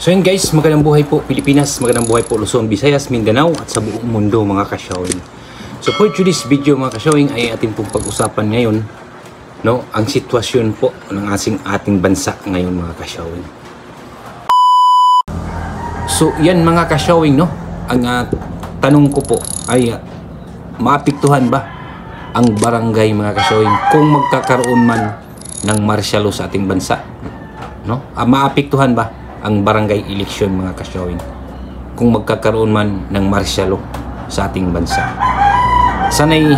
So yun guys, magandang buhay po Pilipinas, magandang buhay po Luzon, Visayas, Mindanao at sa buong mundo mga kasyawing. So for today's video mga kasyawing ay ating pong pag-usapan ngayon ang sitwasyon po ng ating bansa ngayon mga kasyawing. So yan mga kasyawing ang tanong ko po ay maapektuhan ba ang barangay mga kasyawing kung magkakaroon man ng martial law sa ating bansa? Maapektuhan ba ang barangay election mga kasyawing kung magkakaroon man ng martial law sa ating bansa? Sana'y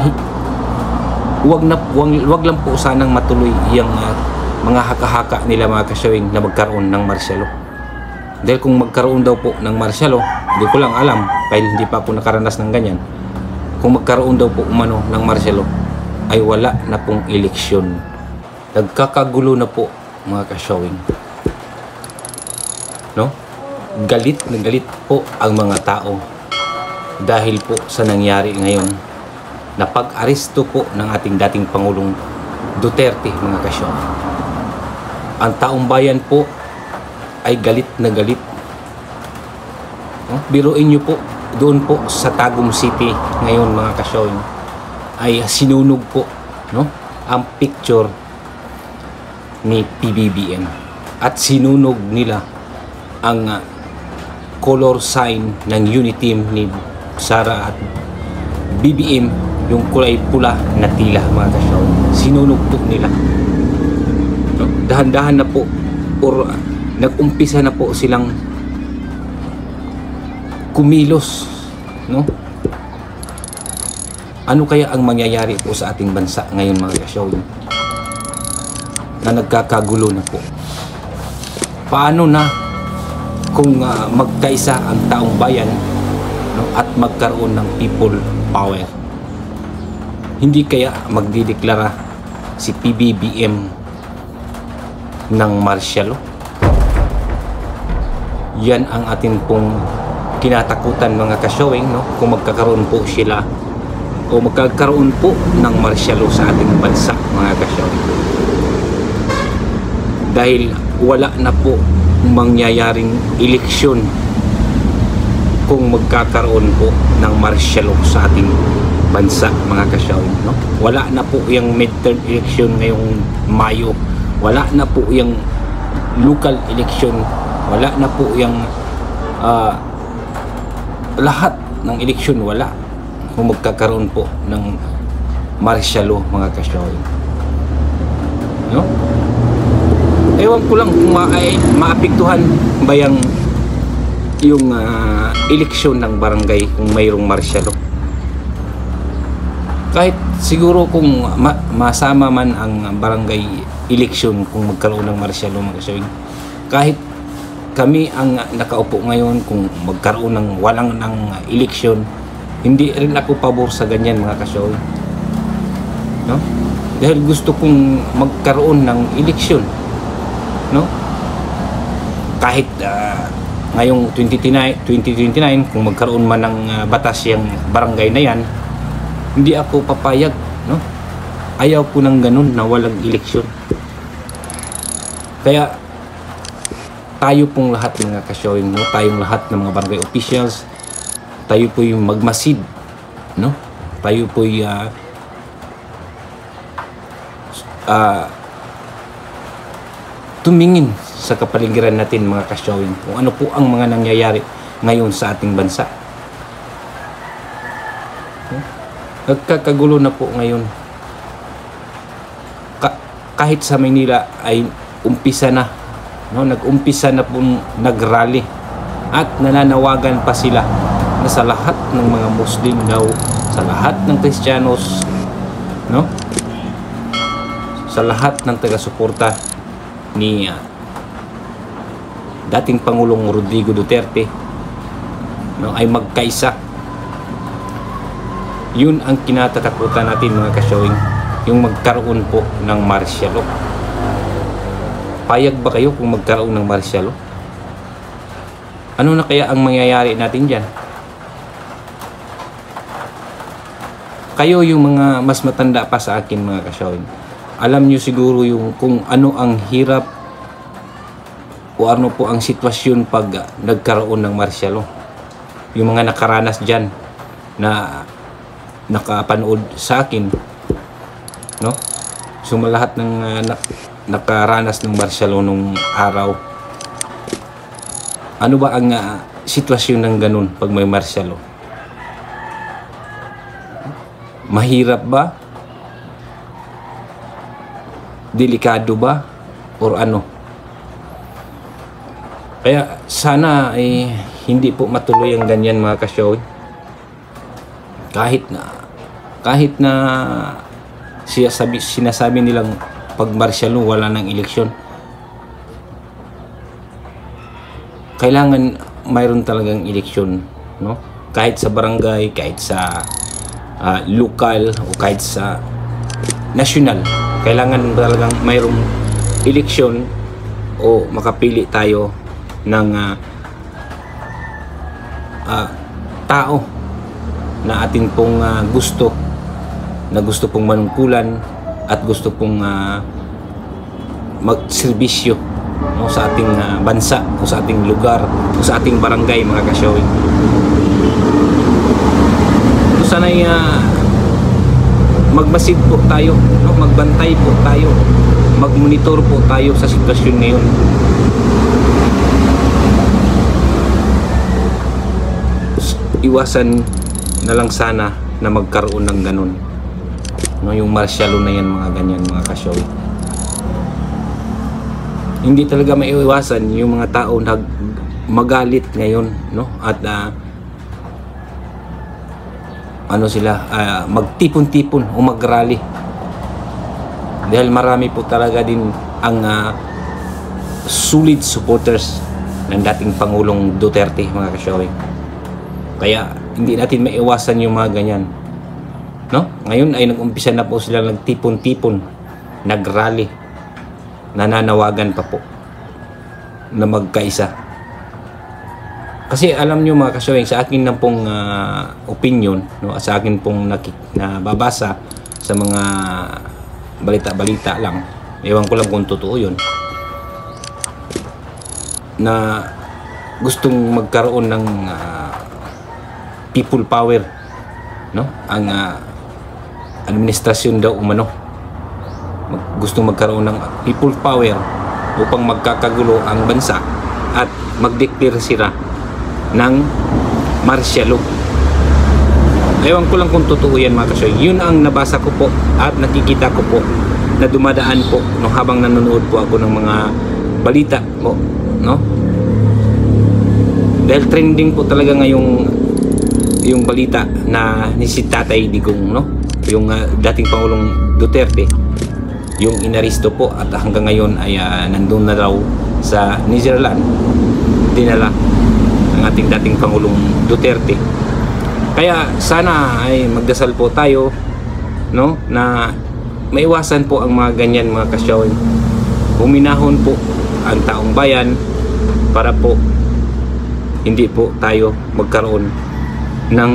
wag lang po sanang matuloy yung mga haka-haka nila mga kasyawing na magkaroon ng martial law. Dahil kung magkaroon daw po ng martial law, hindi ko lang alam dahil hindi pa po nakaranas ng ganyan. Kung magkaroon daw po umano ng martial law ay wala na pong eleksyon. Nagkakagulo na po mga kasyawing. Galit na galit po ang mga tao dahil po sa nangyari ngayon na pag-aresto po ng ating dating Pangulong Duterte mga kasyawing. Ang taong bayan po ay galit na galit. Biruin nyo po, doon po sa Tagum City ngayon mga kasyawing ay sinunog po ang picture ni PBBM at sinunog nila ang color sign ng Uniteam ni Sara at BBM, yung kulay pula na tila mga kasyawing. Sinunog po nila. Dahan-dahan na po or nag-umpisa na po silang kumilos. Ano kaya ang mangyayari po sa ating bansa ngayon mga kasyawing na nagkakagulo na po? Paano na kung magkaisa ang taong bayan at magkaroon ng people power? Hindi kaya magdideklara si PBBM ng martial law? Yan ang atin pong kinatakutan mga kasyawing kung magkakaroon po sila o magkakaroon po ng martial law sa ating bansa mga kasyawing. Dahil wala na po mangyayaring eleksyon kung magkakaroon po ng martial law sa ating bansa mga kasyawing. Wala na po yung midterm election ngayong Mayo, wala na po yung local election, wala na po yung lahat ng eleksyon, wala kung magkakaroon po ng martial law mga kasyawing. Ewan ko lang kung maapektuhan ba yung eleksyon ng barangay kung mayroong martial law. Kahit siguro kung masama man ang barangay eleksyon kung magkaroon ng martial law mga kasyawing, kahit kami ang nakaupo ngayon kung magkaroon ng walang ng eleksyon, hindi rin ako pabor sa ganyan mga kasyawing. Dahil gusto kong magkaroon ng eleksyon. Kahit ngayong 2029 kung magkaroon man ng batas yung barangay na yan, hindi ako papayag. Ayaw po ng ganun na walang eleksyon. Kaya tayo pong lahat mga kasyawing, tayong lahat ng mga barangay officials, tayo po yung magmasid, tayo po yung tumingin sa kapaligiran natin mga kasyawing kung ano po ang mga nangyayari ngayon sa ating bansa. Nagkakagulo na po ngayon. Kahit sa Maynila ay umpisa na, nag-umpisa na po nag-rally at nananawagan pa sila na sa lahat ng mga Muslim daw, sa lahat ng Kristiyanos, sa lahat ng taga-suporta ni dating Pangulong Rodrigo Duterte ay magkaisa. Yun ang kinatatakutan natin mga kasyawing, yung magkaroon po ng martial law. Payag ba kayo kung magkaroon ng martial law? Ano na kaya ang mangyayari natin dyan? Kayo yung mga mas matanda pa sa akin mga kasyawing, alam nyo siguro yung kung ano ang hirap o ano po ang sitwasyon pag nagkaroon ng martial law. Yung mga nakaranas dyan na nakapanood sa akin, no? So lahat ng nakaranas ng martial law nung araw, ano ba ang sitwasyon ng ganun pag may martial law? Mahirap ba? Delikado ba? Or ano? Kaya sana ay hindi po matuloy ang ganyan mga kasyoy. Kahit na sinasabi nilang pag martial law wala ng eleksyon, kailangan mayroon talagang eleksyon, no? Kahit sa barangay, kahit sa lokal, o kahit sa national, kailangan talagang mayroong eleksyon o makapili tayo ng tao na atin pong gusto pong manungkulan at gusto pong magserbisyo, no, sa ating bansa o sa ating lugar o sa ating barangay mga kasyoy. So sana'y magmasid po tayo, no, magbantay po tayo, magmonitor po tayo sa sitwasyon ngayon. Iwasan na lang sana na magkaroon ng ganun, no, yung martial law na yan, mga ganyan mga kasyoy. Hindi talaga maiiwasan yung mga tao na magalit ngayon, no, at magtipon-tipon o mag-rally dahil marami po talaga din ang solid supporters ng dating Pangulong Duterte mga kasyoy. Kaya hindi natin maiwasan yung mga ganyan, no? Ngayon ay nag-umpisa na po sila nagtipon-tipon, nag-rally, nananawagan pa po na magkaisa. Kasi alam nyo mga kasyoy, sa akin na pong opinion, no, sa akin pong nababasa sa mga balita-balita lang, ewan ko lang kung totoo yun, na gustong magkaroon ng people power, no, ang administrasyon daw umano, gustong magkaroon ng people power upang magkakagulo ang bansa at mag-declare sila ng martial law. Ewan ko lang kung totoo yan mga kasyoy. Yun ang nabasa ko po at nakikita ko po na dumadaan po no, habang nanonood po ako ng mga balita po, no? Dahil trending po talaga ngayong yung balita na ni si Tatay Digong, no, yung dating Pangulong Duterte, yung inaristo po at hanggang ngayon ay nandun na raw sa Netherlands, dinala ng ating dating Pangulong Duterte. Kaya sana ay magdasal po tayo, no, na maiwasan po ang mga ganyan mga kasyoy. Huminahon po ang taong bayan para po hindi po tayo magkaroon ng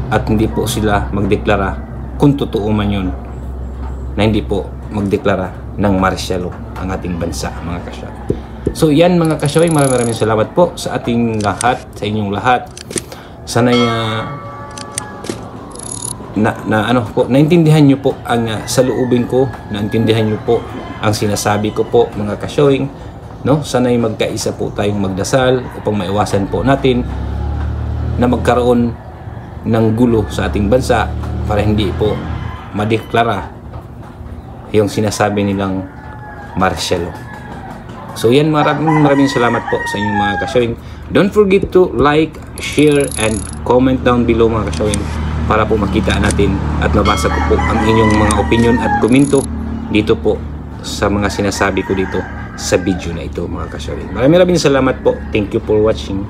at hindi po sila magdeklara, kung totoo man yun, na hindi po magdeklara ng martial law ang ating bansa mga kasyoy. So yan mga kasyoy, maraming salamat po sa ating lahat, sa inyong lahat. Sana'y naintindihan nyo po ang saloobin ko, naintindihan nyo po ang sinasabi ko po mga kasyoy, no? Sana'y magkaisa po tayong magdasal upang maiwasan po natin na magkaroon ng gulo sa ating bansa para hindi po madeklara yung sinasabi nilang martial law. So yan, maraming salamat po sa inyong mga kasyoy. Don't forget to like, share, and comment down below mga kasyoy para po makita natin at mabasa ko po ang inyong mga opinion at komento dito po sa mga sinasabi ko dito sa video na ito mga kasyoy. Maraming salamat po. Thank you for watching.